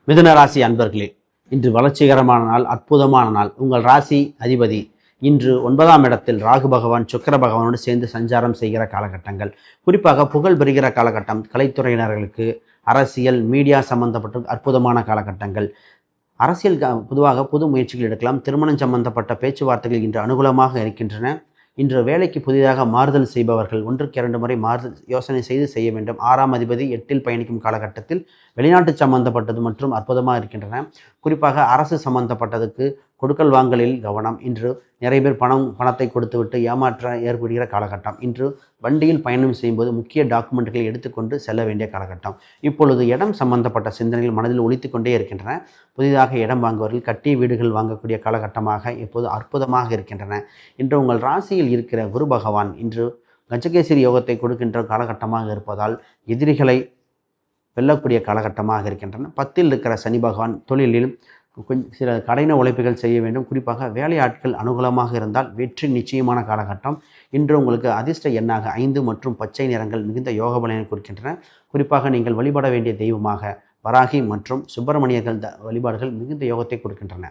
மிதுன ராசி அன்பர்களே, இன்று வளர்ச்சிகரமான நாள், அற்புதமான நாள். உங்கள் ராசி அதிபதி இன்று 9ஆம் இடத்தில் ராகு பகவான் சுக்கிர பகவானோடு சேர்ந்து சஞ்சாரம் செய்கிற காலகட்டங்கள். குறிப்பாக புகழ் பெறுகிற காலகட்டம். கலைத்துறையினர்களுக்கு, அரசியல், மீடியா சம்பந்தப்பட்ட அற்புதமான காலகட்டங்கள். அரசியல் பொதுவாக புது முயற்சிகள் எடுக்கலாம். திருமணம் சம்பந்தப்பட்ட பேச்சுவார்த்தைகள் இன்று அனுகூலமாக இருக்கின்றன. இன்று வேலைக்கு புதிதாக மாறுதல் செய்பவர்கள் 1க்கு 2 முறை மாறுதல் யோசனை செய்ய வேண்டும். 6ஆம் அதிபதி 8ல் பயணிக்கும் காலகட்டத்தில் வெளிநாட்டு சம்பந்தப்பட்டது மற்றும் அற்புதமாக இருக்கின்றன. குறிப்பாக அரசு சம்பந்தப்பட்டதுக்கு கொடுக்கல் வாங்கலில் கவனம். இன்று நிறைய பேர் பணத்தை கொடுத்துவிட்டு ஏமாற்ற ஏற்படுகிற காலகட்டம். இன்று வண்டியில் பயணம் செய்யும்போது முக்கிய டாக்குமெண்ட்டுகளை எடுத்துக்கொண்டு செல்ல வேண்டிய காலகட்டம். இப்பொழுது இடம் சம்பந்தப்பட்ட சிந்தனைகள் மனதில் ஒலித்து கொண்டே இருக்கின்றன. புதிதாக இடம் வாங்குவவர்கள், கட்டிய வீடுகள் வாங்கக்கூடிய காலகட்டமாக இப்போது அற்புதமாக இருக்கின்றன. இன்று உங்கள் ராசியில் இருக்கிற குரு பகவான் இன்று கஜகேசரி யோகத்தை கொடுக்கின்ற காலகட்டமாக இருப்பதால் எதிரிகளை வெல்லக்கூடிய காலகட்டமாக இருக்கின்றன. 10ல் இருக்கிற சனி பகவான் தொழிலில் சில கடின உழைப்புகள் செய்ய வேண்டும். குறிப்பாக வேலையாட்கள் அனுகூலமாக இருந்தால் வெற்றி நிச்சயமான காலகட்டம். இன்று உங்களுக்கு அதிர்ஷ்ட எண்ணாக 5 மற்றும் பச்சை நிறங்கள் மிகுந்த யோக பலனை குறிக்கின்றன. குறிப்பாக நீங்கள் வழிபட வேண்டிய தெய்வமாக வராகி மற்றும் சுப்பிரமணியர்கள் வழிபாடுகள் மிகுந்த யோகத்தை கொடுக்கின்றன.